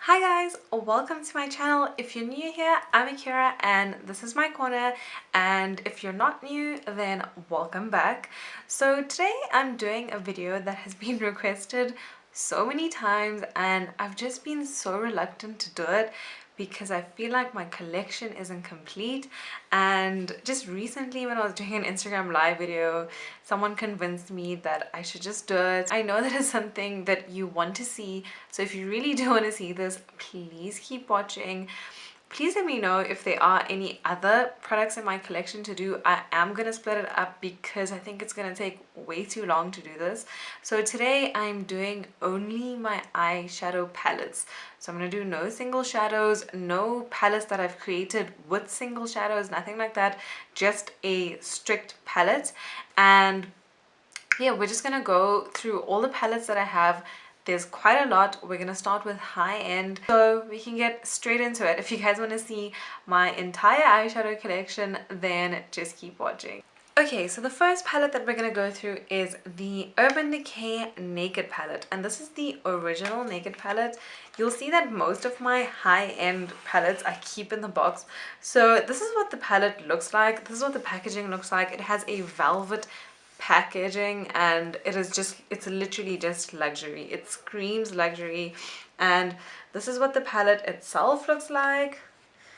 Hi guys, welcome to my channel. If you're new here, I'm Akira and this is my corner, and if you're not new, then welcome back. So today I'm doing a video that has been requested so many times and I've just been so reluctant to do it because I feel like my collection isn't complete. And just recently when I was doing an Instagram live video, someone convinced me that I should just do it. I know that is something that you want to see, so if you really do want to see this, please keep watching. Please let me know if there are any other products in my collection to do. I am going to split it up because I think it's going to take way too long to do this. So today I'm doing only my eyeshadow palettes. So I'm going to do no single shadows, no palettes that I've created with single shadows, nothing like that. Just a strict palette. And yeah, we're just going to go through all the palettes that I have. There's quite a lot. We're gonna start with high end, so we can get straight into it. If you guys want to see my entire eyeshadow collection, then just keep watching. Okay, so the first palette that we're gonna go through is the Urban Decay Naked palette, and this is the original Naked palette. You'll see that most of my high-end palettes I keep in the box. So this is what the palette looks like. This is what the packaging looks like. It has a velvet packaging and it's literally just luxury. It screams luxury. And this is what the palette itself looks like.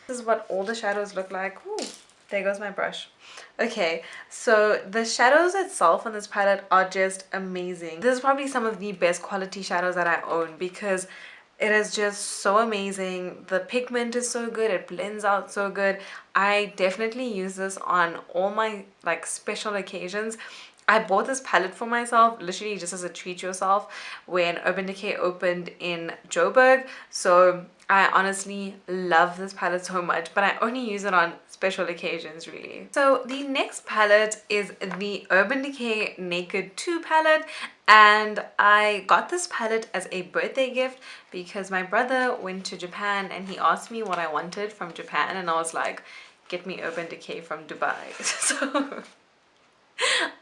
This is what all the shadows look like. Ooh, there goes my brush. Okay, so the shadows itself on this palette are just amazing. This is probably some of the best quality shadows that I own because it is just so amazing. The pigment is so good, it blends out so good. I definitely use this on all my like special occasions. I bought this palette for myself literally just as a treat yourself when Urban Decay opened in Joburg. So I honestly love this palette so much, but I only use it on special occasions really. So the next palette is the Urban Decay Naked 2 palette, and I got this palette as a birthday gift because my brother went to Japan and he asked me what I wanted from Japan, and I was like, get me Urban Decay from Dubai. So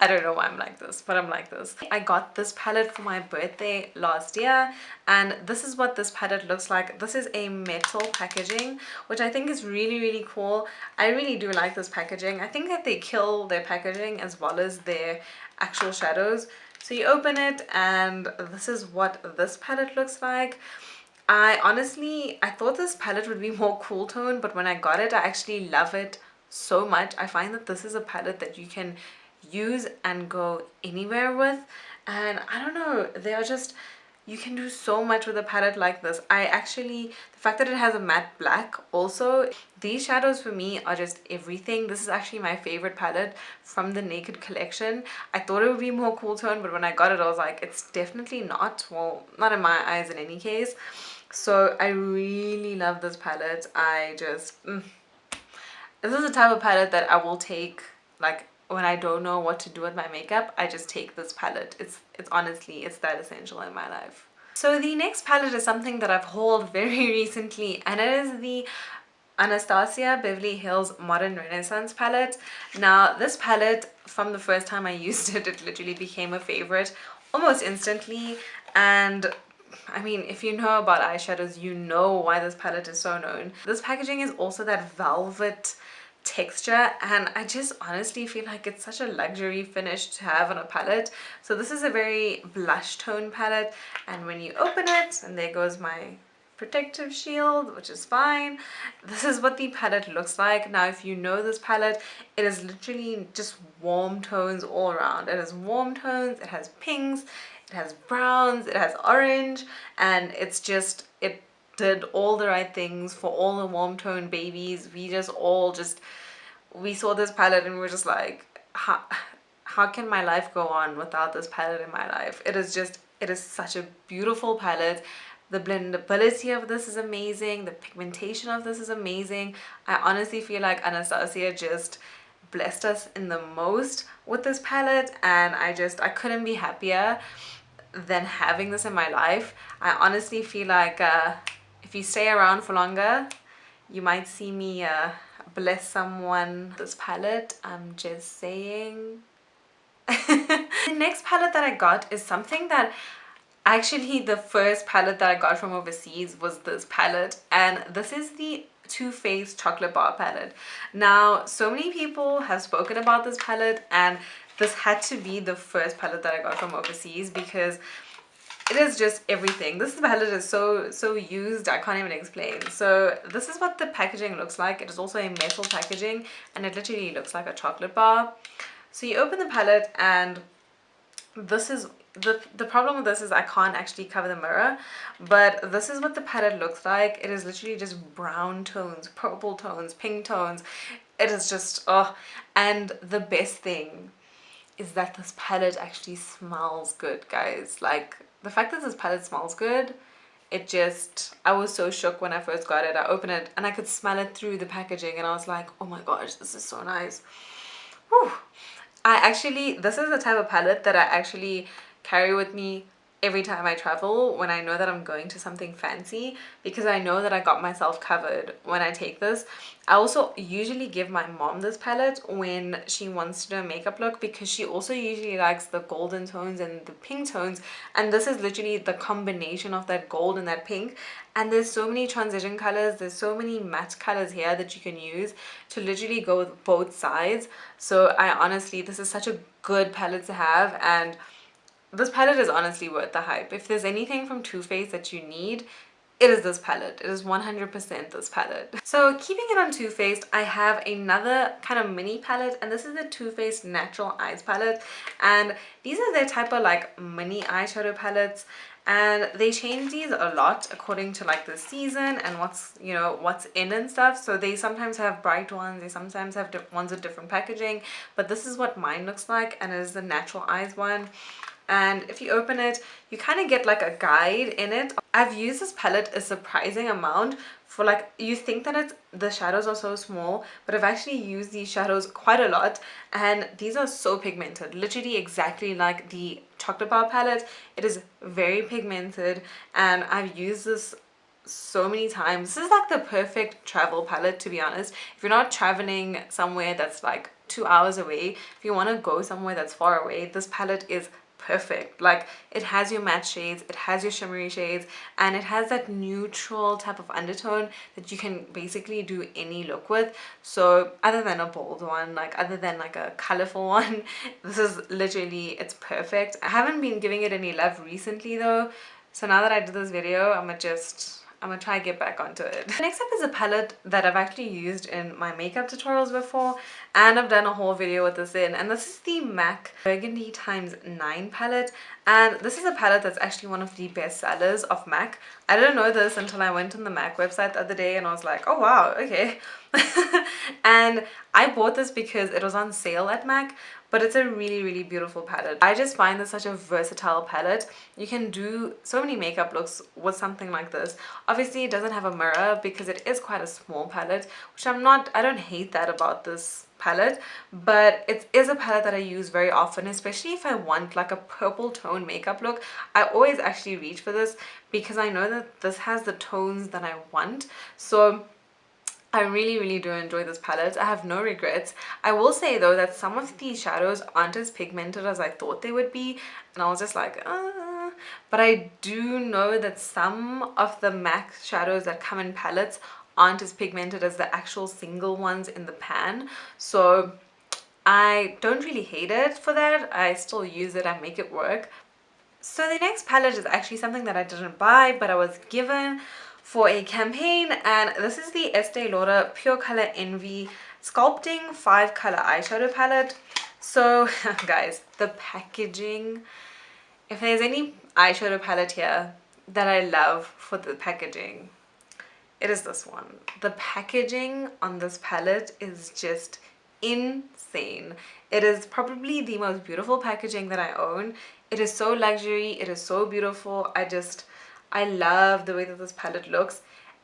I don't know why I'm like this, but I'm like this. I got this palette for my birthday last year, and this is what this palette looks like. This is a metal packaging, which I think is really cool. I really do like this packaging. I think that they kill their packaging as well as their actual shadows. So you open it and this is what this palette looks like. I thought this palette would be more cool tone, but when I got it, I actually love it so much. I find that this is a palette that you can use and go anywhere with, and I don't know, they are just, you can do so much with a palette like this. The fact that it has a matte black also, these shadows for me are just everything. This is actually my favorite palette from the Naked collection. I thought it would be more cool tone, but when I got it I was like, it's definitely not. Well, not in my eyes in any case. So I really love this palette. This is the type of palette that I will take like when I don't know what to do with my makeup. I just take this palette. It's honestly, it's that essential in my life. So the next palette is something that I've hauled very recently, and it is the Anastasia Beverly Hills Modern Renaissance palette. Now this palette, from the first time I used it, it literally became a favorite almost instantly. And I mean, if you know about eyeshadows, you know why this palette is so known. This packaging is also that velvet texture, and I just honestly feel like it's such a luxury finish to have on a palette. So this is a very blush tone palette, and when you open it, and there goes my protective shield, which is fine, this is what the palette looks like. Now if you know this palette, it is literally just warm tones all around. It has warm tones, it has pinks, it has browns, it has orange, and it's just, it did all the right things for all the warm tone babies. We saw this palette and we were just like, how can my life go on without this palette in my life? It is such a beautiful palette. The blendability of this is amazing. The pigmentation of this is amazing. I honestly feel like Anastasia just blessed us in the most with this palette, and I couldn't be happier than having this in my life. I honestly feel like if you stay around for longer, you might see me bless someone with this palette. I'm just saying. The next palette that I got is something that Actually, the first palette that I got from overseas was this palette, and this is the Too Faced Chocolate Bar palette. Now, so many people have spoken about this palette, and this had to be the first palette that I got from overseas because it is just everything. This palette is so used, I can't even explain. So this is what the packaging looks like. It is also a metal packaging, and it literally looks like a chocolate bar. So you open the palette, and this is the problem with this is I can't actually cover the mirror, but this is what the palette looks like. It is literally just brown tones, purple tones, pink tones. It is just, oh, and the best thing is that this palette actually smells good, guys. Like, the fact that this palette smells good, it just, I was so shook when I first got it. I opened it and I could smell it through the packaging, and I was like, oh my gosh, this is so nice. Whew. This is the type of palette that I actually carry with me every time I travel when I know that I'm going to something fancy, because I know that I got myself covered when I take this. I also usually give my mom this palette when she wants to do a makeup look, because she also usually likes the golden tones and the pink tones, and this is literally the combination of that gold and that pink. And there's so many transition colors, there's so many matte colors here that you can use to literally go with both sides. So I honestly, this is such a good palette to have, and this palette is honestly worth the hype. If there's anything from Too Faced that you need, it is this palette. It is 100% this palette. So keeping it on Too Faced, I have another kind of mini palette, and this is the Too Faced Natural Eyes palette. And these are their type of like mini eyeshadow palettes, and they change these a lot according to like the season and what's, you know, what's in and stuff. So they sometimes have bright ones, they sometimes have ones with different packaging, but this is what mine looks like, and it is the Natural Eyes one. And if you open it, you kind of get like a guide in it. I've used this palette a surprising amount for, like, you think that it's, the shadows are so small, but I've actually used these shadows quite a lot, and these are so pigmented, literally exactly like the chocolate bar palette. It is very pigmented, and I've used this so many times. This is like the perfect travel palette, to be honest. If you're not traveling somewhere that's like 2 hours away, if you want to go somewhere that's far away, this palette is perfect. Like, it has your matte shades, it has your shimmery shades, and it has that neutral type of undertone that you can basically do any look with. So other than a bold one, like other than like a colorful one, this is literally, it's perfect. I haven't been giving it any love recently though, so now that I did this video, I'm gonna try to get back onto it. Next up is a palette that I've actually used in my makeup tutorials before, and I've done a whole video with this in, and this is the MAC Burgundy x9 palette. And this is a palette that's actually one of the best sellers of MAC. I didn't know this until I went on the MAC website the other day, and I was like, oh wow, okay. And I bought this because it was on sale at MAC, but it's a really beautiful palette. I just find this such a versatile palette. You can do so many makeup looks with something like this. Obviously it doesn't have a mirror because it is quite a small palette, which I don't hate that about this palette, but it is a palette that I use very often, especially if I want like a purple tone makeup look. I always actually reach for this because I know that this has the tones that I want. So I really do enjoy this palette. I have no regrets. I will say though that some of these shadows aren't as pigmented as I thought they would be, and I was just like, but I do know that some of the MAC shadows that come in palettes aren't as pigmented as the actual single ones in the pan. So I don't really hate it for that. I still use it, I make it work. So the next palette is actually something that I didn't buy, but I was given for a campaign, and this is the Estee Lauder Pure Color Envy Sculpting 5 Color Eyeshadow Palette. So guys, the packaging, if there's any eyeshadow palette here that I love for the packaging, it is this one. The packaging on this palette is just insane. It is probably the most beautiful packaging that I own. It is so luxury, it is so beautiful. I love the way that this palette looks.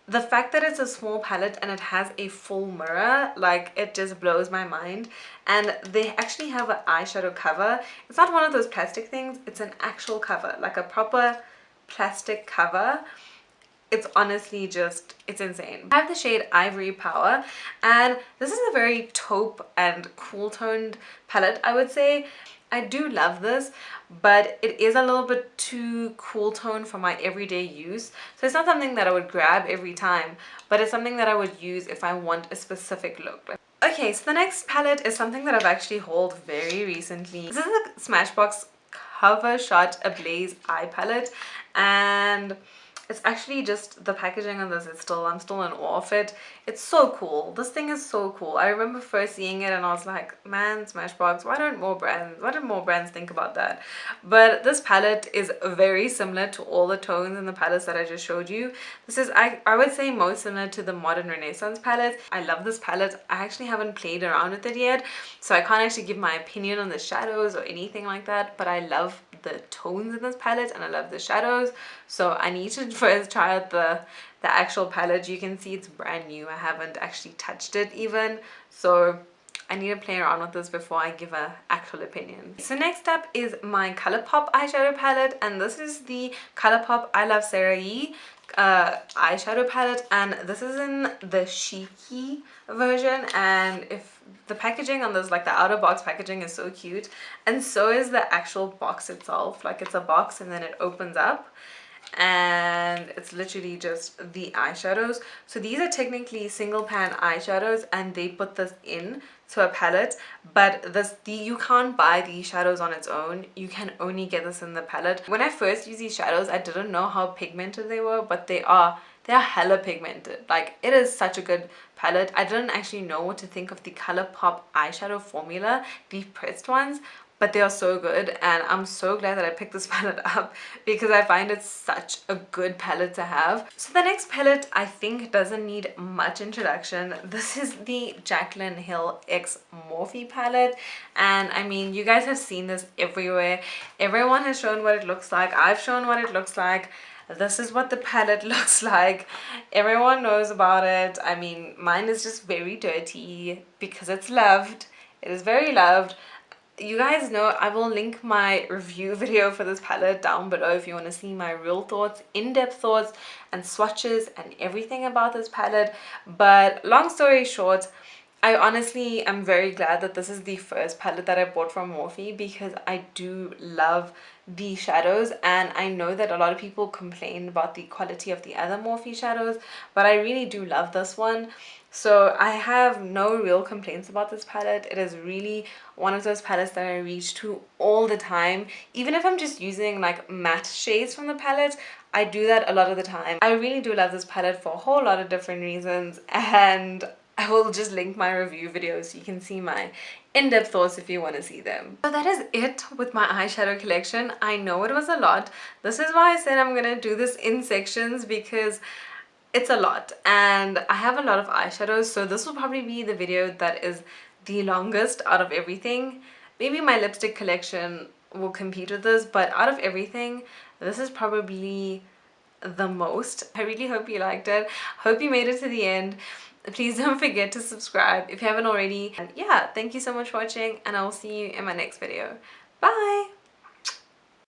The fact that it's a small palette and it has a full mirror, like, it just blows my mind. And they actually have an eyeshadow cover. It's not one of those plastic things, it's an actual cover, like a proper plastic cover. It's honestly just, it's insane. I have the shade Ivory Power, and this is a very taupe and cool toned palette, I would say. I do love this, but it is a little bit too cool tone for my everyday use. So it's not something that I would grab every time, but it's something that I would use if I want a specific look. Okay, so the next palette is something that I've actually hauled very recently. This is a Smashbox Cover Shot Ablaze eye palette, and it's actually just the packaging on this is still, I'm still in awe of it. It's so cool. This thing is so cool. I remember first seeing it and I was like, man, Smashbox, why did more brands think about that? But this palette is very similar to all the tones in the palettes that I just showed you. This is, I would say, most similar to the Modern Renaissance palette. I love this palette. I actually haven't played around with it yet, so I can't actually give my opinion on the shadows or anything like that, but I love the tones in this palette and I love the shadows. So I need to first try out the actual palette. You can see it's brand new. I haven't actually touched it even, so I need to play around with this before I give an actual opinion. So next up is my ColourPop eyeshadow palette, and this is the ColourPop I Love Sarah Yee eyeshadow palette, and this is in the Cheeky version. And if the packaging on this, like the outer box packaging, is so cute, and so is the actual box itself. Like, it's a box and then it opens up and it's literally just the eyeshadows. So these are technically single pan eyeshadows and they put this in to a palette, but you can't buy these shadows on its own. You can only get this in the palette. When I first used these shadows, I didn't know how pigmented they were, but they are hella pigmented. Like, it is such a good palette. I didn't actually know what to think of the ColourPop eyeshadow formula, the pressed ones, but they are so good, and I'm so glad that I picked this palette up because I find it such a good palette to have. So the next palette I think doesn't need much introduction. This is the Jaclyn Hill X Morphe palette, and I mean, you guys have seen this everywhere. Everyone has shown what it looks like. I've shown what it looks like. This is what the palette looks like. Everyone knows about it. I mean, mine is just very dirty because it's loved. It is very loved. You guys know I will link my review video for this palette down below if you want to see my real thoughts, in-depth thoughts and swatches and everything about this palette. But long story short, I honestly am very glad that this is the first palette that I bought from Morphe because I do love the shadows, and I know that a lot of people complain about the quality of the other Morphe shadows, but I really do love this one. So I have no real complaints about this palette. It is really one of those palettes that I reach to all the time. Even if I'm just using like matte shades from the palette, I do that a lot of the time. I really do love this palette for a whole lot of different reasons, and I will just link my review video so you can see my in-depth thoughts if you want to see them. So that is it with my eyeshadow collection. I know it was a lot. This is why I said I'm gonna do this in sections, because it's a lot and I have a lot of eyeshadows, so this will probably be the video that is the longest out of everything. Maybe my lipstick collection will compete with this, but out of everything, this is probably the most. I really hope you liked it. Hope you made it to the end. Please don't forget to subscribe if you haven't already. And yeah, thank you so much for watching, and I will see you in my next video. Bye!